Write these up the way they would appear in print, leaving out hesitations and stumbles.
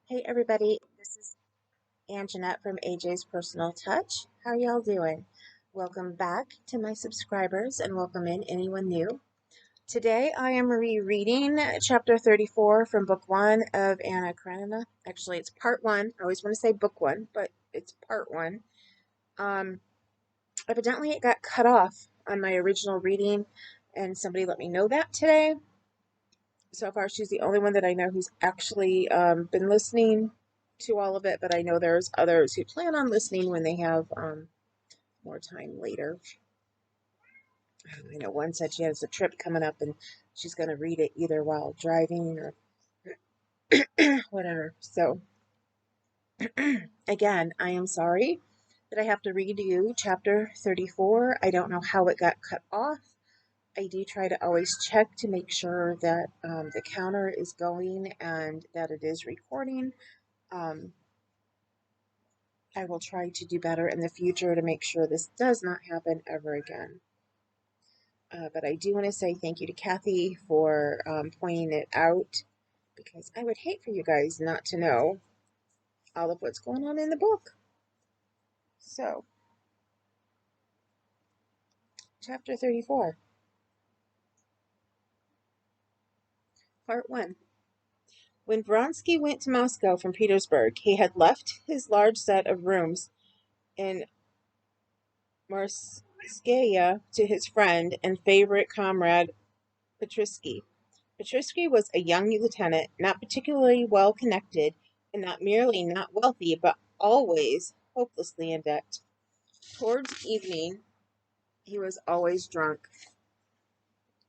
Hey everybody, this is Anjanette from AJ's Personal Touch. How are y'all doing? Welcome back to my subscribers and welcome in anyone new. Today I am rereading chapter 34 from book 1 of Anna Karenina. Actually, it's part 1. I always want to say book 1, but it's part 1. Um, Evidently it got cut off on my original reading and somebody let me know that today. So far, she's the only one that I know who's actually been listening to all of it, but I know there's others who plan on listening when they have more time later. I know one said she has a trip coming up and she's going to read it either while driving or whatever. So, again, I am sorry that I have to read you chapter 34. I don't know how it got cut off. I do try to always check to make sure that the counter is going and that it is recording. Um, I will try to do better in the future to make sure this does not happen ever again. But I do want to say thank you to Kathy for pointing it out because I would hate for you guys not to know all of what's going on in the book. So, chapter 34, part 1. When Vronsky went to Moscow from Petersburg, he had left his large set of rooms in Morskaya to his friend and favorite comrade Petrisky. Petrisky was a young lieutenant, not particularly well connected, and not merely not wealthy, but always hopelessly in debt. Towards evening, he was always drunk,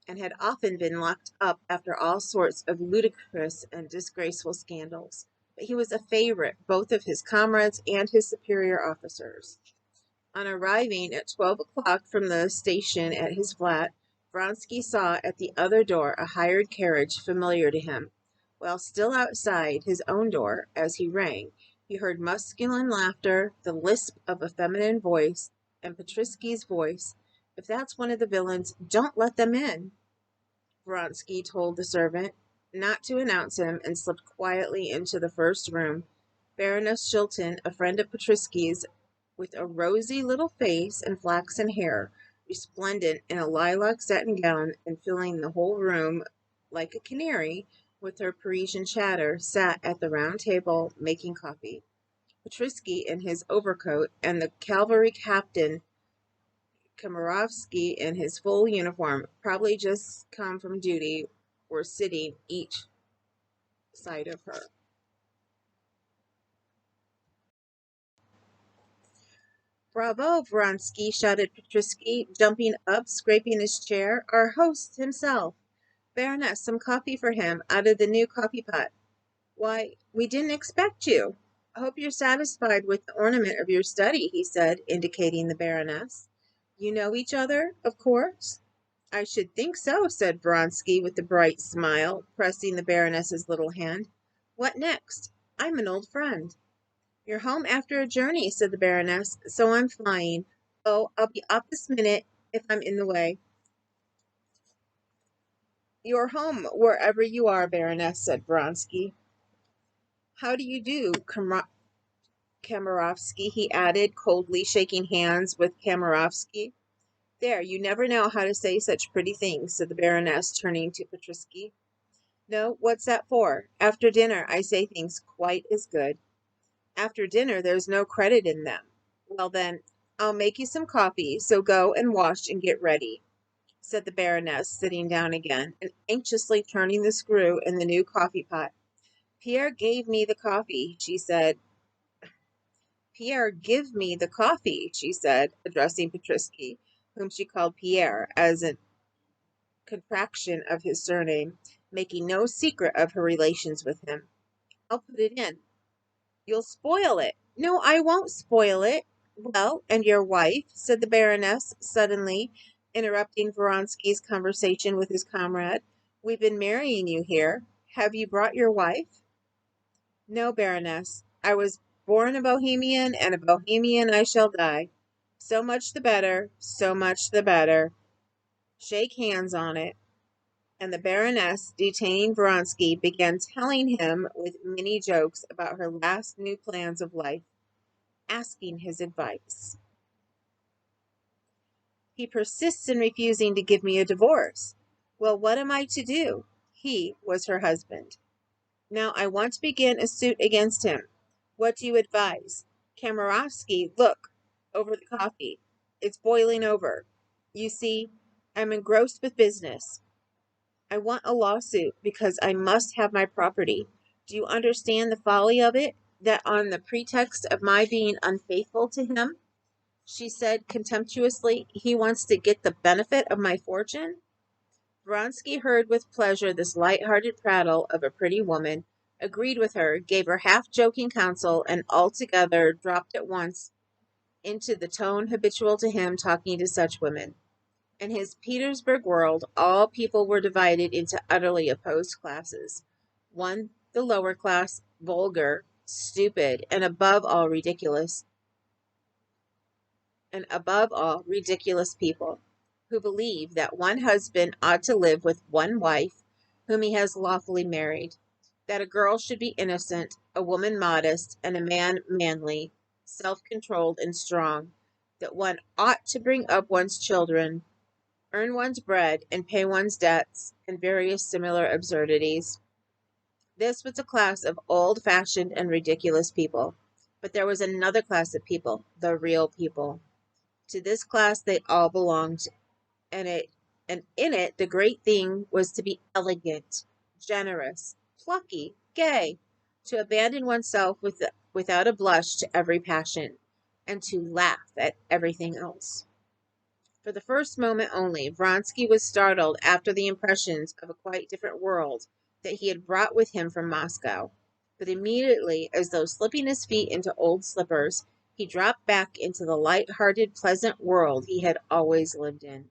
and had often been locked up after all sorts of ludicrous and disgraceful scandals. But he was a favorite both of his comrades and his superior officers. On arriving at 12 o'clock from the station at his flat, Vronsky saw at the other door a hired carriage familiar to him. While still outside his own door, as he rang, he heard masculine laughter, the lisp of a feminine voice, and Petrisky's voice. "If that's one of the villains, don't let them in," Vronsky told the servant not to announce him and slipped quietly into the first room. Baroness Shilton, a friend of Petrisky's, with a rosy little face and flaxen hair, resplendent in a lilac satin gown and filling the whole room like a canary with her Parisian chatter, sat at the round table making coffee. Petrisky in his overcoat and the cavalry captain Komarovsky in his full uniform, probably just come from duty, were sitting each side of her. "Bravo, Vronsky!" shouted Petrisky, jumping up, scraping his chair. "Our host himself. Baroness, some coffee for him, out of the new coffee pot. Why, we didn't expect you. I hope you're satisfied with the ornament of your study," he said, indicating the Baroness. "You know each other, of course?" "I should think so," said Vronsky with a bright smile, pressing the Baroness's little hand. "What next? I'm an old friend." "You're home after a journey," said the Baroness, "so I'm flying. Oh, I'll be off this minute if I'm in the way." "You're home wherever you are, Baroness," said Vronsky. "How do you do, Komarovsky," he added, coldly shaking hands with Komarovsky. "There, you never know how to say such pretty things," said the Baroness, turning to Petrisky. "No, what's that for? After dinner I say things quite as good." "After dinner there's no credit in them." "Well then, I'll make you some coffee, so go and wash and get ready," said the Baroness, sitting down again, and anxiously turning the screw in the new coffee pot. "Pierre gave me the coffee," she said. "Pierre give me the coffee," she said, addressing Petrisky, whom she called Pierre, as a contraction of his surname, making no secret of her relations with him. "I'll put it in." "You'll spoil it." "No, I won't spoil it." "Well, and your wife?" said the Baroness, suddenly interrupting Vronsky's conversation with his comrade. "We've been marrying you here. Have you brought your wife?" "No, Baroness. I was born a Bohemian, and a Bohemian I shall die. So much the better, so much the better. Shake hands on it." and the Baroness, detaining Vronsky, began telling him with many jokes about her last new plans of life, asking his advice. He persists in refusing to give me a divorce. Well, what am I to do? He was her husband. Now I want to begin a suit against him. What do you advise? Kamerovsky, look, over the coffee. It's boiling over. You see, I'm engrossed with business. I want a lawsuit because I must have my property. Do you understand the folly of it? That on the pretext of my being unfaithful to him, she said contemptuously, he wants to get the benefit of my fortune? Vronsky heard with pleasure this light-hearted prattle of a pretty woman, agreed with her, gave her half-joking counsel, and altogether dropped at once into the tone habitual to him talking to such women. In his Petersburg world, all people were divided into utterly opposed classes. One, the lower class, vulgar, stupid, and above all ridiculous people, who believe that one husband ought to live with one wife whom he has lawfully married, that a girl should be innocent, a woman modest, and a man manly, self-controlled, and strong, that one ought to bring up one's children, earn one's bread, and pay one's debts, and various similar absurdities. This was a class of old-fashioned and ridiculous people. But there was another class of people, the real people. To this class they all belonged, and in it the great thing was to be elegant, generous, plucky, gay, to abandon oneself without a blush to every passion, and to laugh at everything else. For the first moment only, Vronsky was startled after the impressions of a quite different world that he had brought with him from Moscow. But immediately, as though slipping his feet into old slippers, he dropped back into the light-hearted, pleasant world he had always lived in.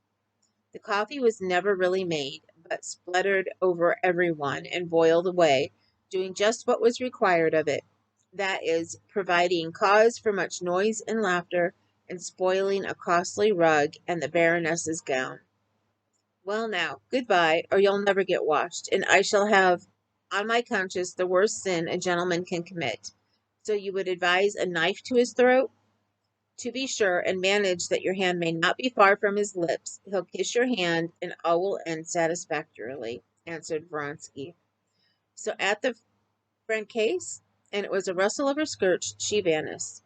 The coffee was never really made, but spluttered over everyone and boiled away, doing just what was required of it. That is, providing cause for much noise and laughter, and spoiling a costly rug and the Baroness's gown. Well now, good-bye, or you'll never get washed, and I shall have on my conscience the worst sin a gentleman can commit. So you would advise a knife to his throat? To be sure, and manage that your hand may not be far from his lips. He'll kiss your hand, and all will end satisfactorily, answered Vronsky. So at the front case, and it was a rustle of her skirts, she vanished.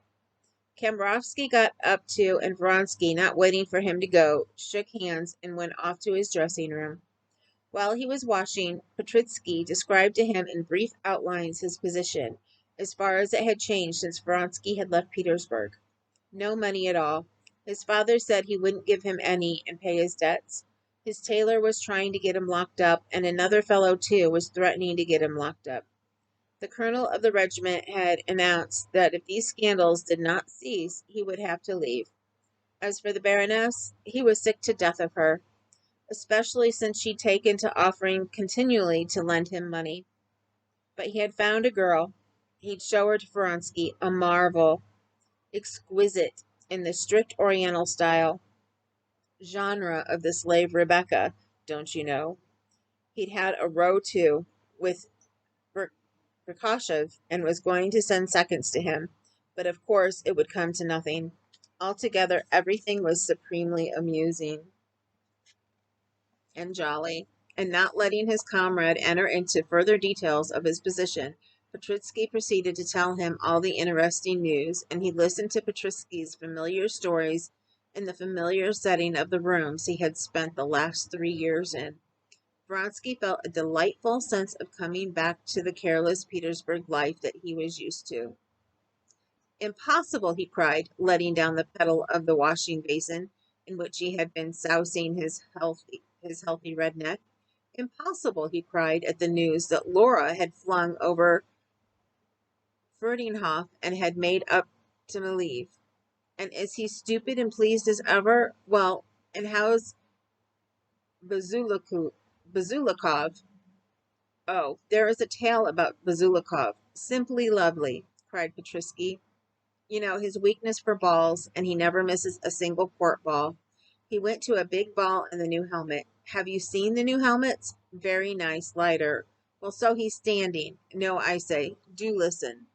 Kamerovsky got up too, and Vronsky, not waiting for him to go, shook hands and went off to his dressing room. While he was washing, Petritsky described to him in brief outlines his position, as far as it had changed since Vronsky had left Petersburg. No money at all. His father said he wouldn't give him any and pay his debts. His tailor was trying to get him locked up, and another fellow, too, was threatening to get him locked up. The colonel of the regiment had announced that if these scandals did not cease, he would have to leave. As for the Baroness, he was sick to death of her, especially since she'd taken to offering continually to lend him money. But he had found a girl. He'd show her to Vronsky, a marvel, exquisite in the strict Oriental style, genre of the slave Rebecca, don't you know? He'd had a row, too, with Prokoshev, and was going to send seconds to him, but of course it would come to nothing. Altogether, everything was supremely amusing and jolly, and not letting his comrade enter into further details of his position, Petritsky proceeded to tell him all the interesting news, and he listened to Petritsky's familiar stories in the familiar setting of the rooms he had spent the last 3 years in. Vronsky felt a delightful sense of coming back to the careless Petersburg life that he was used to. Impossible, he cried, letting down the pedal of the washing basin in which he had been sousing his healthy red neck. Impossible, he cried at the news that Laura had flung over Ferdinhof and had made up to leave. And is he stupid and pleased as ever? Well, and how's Bazulikov? Oh, there is a tale about Bazulikov. Simply lovely, cried Petritsky. You know, his weakness for balls, and he never misses a single court ball. He went to a big ball in the new helmet. Have you seen the new helmets? Very nice, lighter. Well, so he's standing. No, I say, do listen.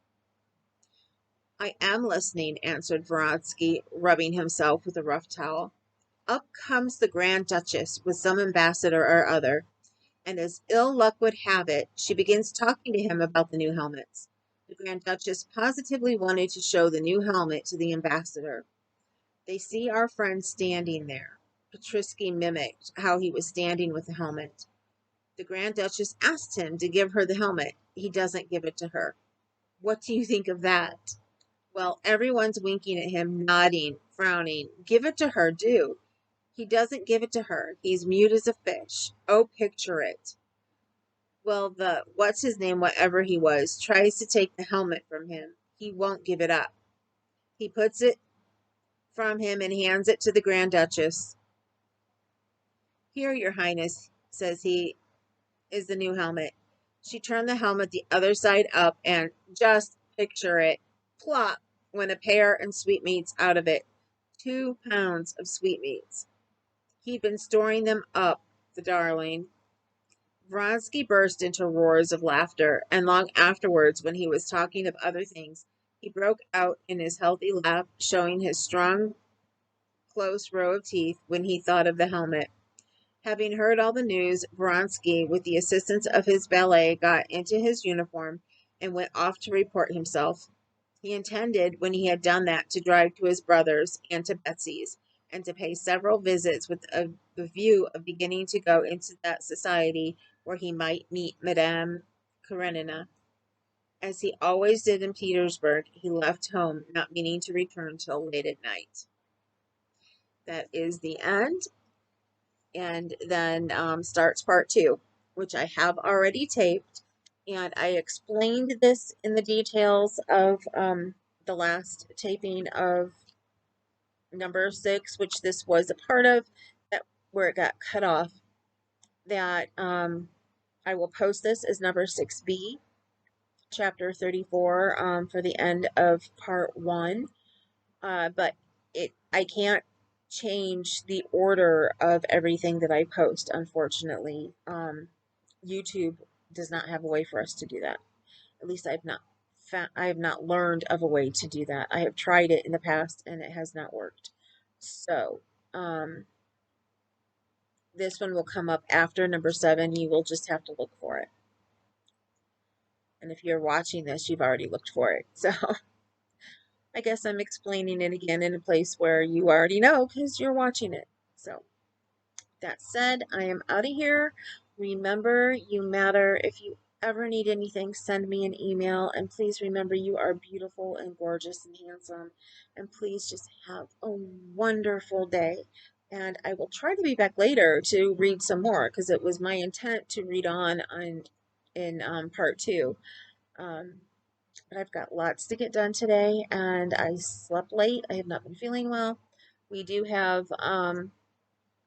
I am listening, answered Vronsky, rubbing himself with a rough towel. Up comes the Grand Duchess with some ambassador or other, and as ill luck would have it, she begins talking to him about the new helmets. The Grand Duchess positively wanted to show the new helmet to the ambassador. They see our friend standing there. Petrisky mimicked how he was standing with the helmet. The Grand Duchess asked him to give her the helmet. He doesn't give it to her. What do you think of that? Well, everyone's winking at him, nodding, frowning. Give it to her, do. He doesn't give it to her. He's mute as a fish. Oh, picture it. Well, the what's his name, whatever he was, tries to take the helmet from him. He won't give it up. He puts it from him and hands it to the Grand Duchess. Here, your highness, says he, is the new helmet. She turned the helmet the other side up and just picture it. Plop went a pear and sweetmeats out of it. 2 pounds of sweetmeats. He'd been storing them up, the darling. Vronsky burst into roars of laughter, and long afterwards, when he was talking of other things, he broke out in his healthy laugh, showing his strong, close row of teeth when he thought of the helmet. Having heard all the news, Vronsky, with the assistance of his valet, got into his uniform and went off to report himself. He intended, when he had done that, to drive to his brother's and to Betsy's, and to pay several visits with the view of beginning to go into that society where he might meet Madame Karenina. As he always did in Petersburg, he left home, not meaning to return till late at night. That is the end. And then starts part two, which I have already taped. And I explained this in the details of the last taping of number 6, which this was a part of, that where it got cut off. That I will post this as number 6B, chapter 34, for the end of part 1. But I can't change the order of everything that I post, unfortunately. YouTube does not have a way for us to do that. At least I have not learned of a way to do that. I have tried it in the past and it has not worked. So, this one will come up after number 7. You will just have to look for it. And if you're watching this, you've already looked for it. So, I guess I'm explaining it again in a place where you already know because you're watching it. So, that said, I am out of here. Remember, you matter. If you ever need anything, send me an email. And please remember, you are beautiful and gorgeous and handsome. And please just have a wonderful day. And I will try to be back later to read some more because it was my intent to read on in part 2. But I've got lots to get done today, and I slept late. I have not been feeling well. We do have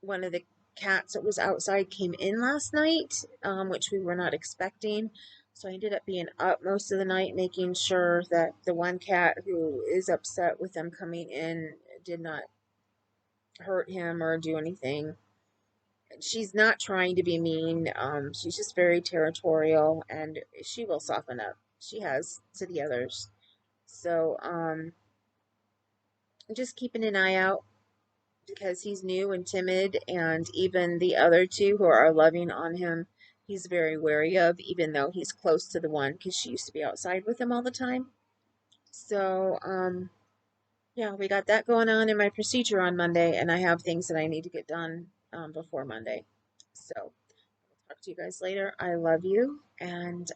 one of the cats that was outside came in last night, which we were not expecting. So I ended up being up most of the night making sure that the one cat who is upset with them coming in did not hurt him or do anything. She's not trying to be mean. She's just very territorial, and she will soften up. She has to the others. So I'm just keeping an eye out because he's new and timid, and even the other two who are loving on him, he's very wary of, even though he's close to the one because she used to be outside with him all the time. So, yeah, we got that going on in my procedure on Monday, and I have things that I need to get done before Monday. So, I'll talk to you guys later. I love you, and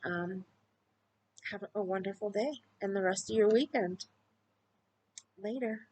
have a wonderful day and the rest of your weekend. Later.